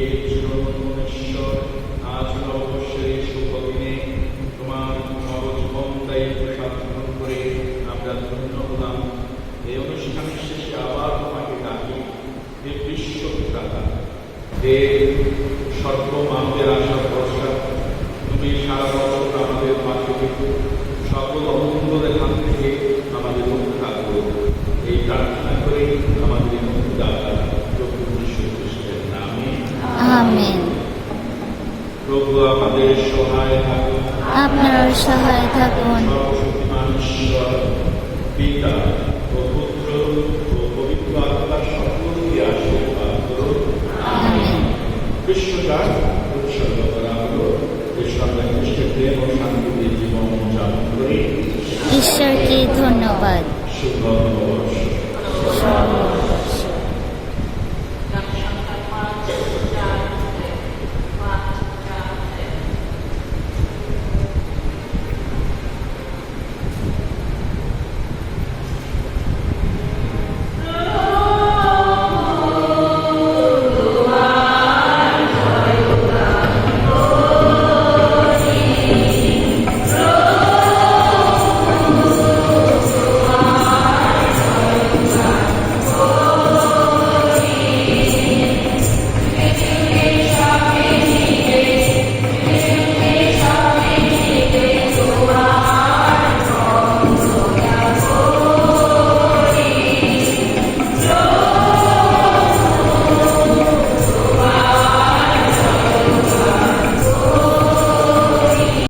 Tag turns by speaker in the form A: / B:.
A: ঈশ্বর আজ নববর্ষের এই শুভ দিনে তোমার নবজীবন দায়িত্ব সাধন করে আমরা ধন্য হলাম। এই অনুষ্ঠানের শেষে আবার তোমাকে ডাকি, হে বিশ্বপিতা, হে সর্বমানবের আশা ভরসা, তুমি সারা বছর আমাদের মাঝে সকল অমঙ্গলের হাত থেকে আমাদের রক্ষা করো। এই প্রার্থনা করে আমাদের মুক্তিদাতা প্রভু যীশু খ্রিস্টের নামে
B: আমেন।
A: প্রভু আমাদের সহায় থাকুন।
B: আপনার সহায় থাকুন।
A: সর্বশক্তিমান ঈশ্বর পিতা ও পুত্র ও পবিত্র আত্মার সকলকে আশীর্বাদ করুন।
B: আমেন।
A: বিশ্বকাল উৎসর্গ করা হলো ঈশ্বর খ্রিস্টের প্রেম ও শান্তিতে জীবন যাপন করে।
B: ঈশ্বরকে ধন্যবাদ।
A: শুভ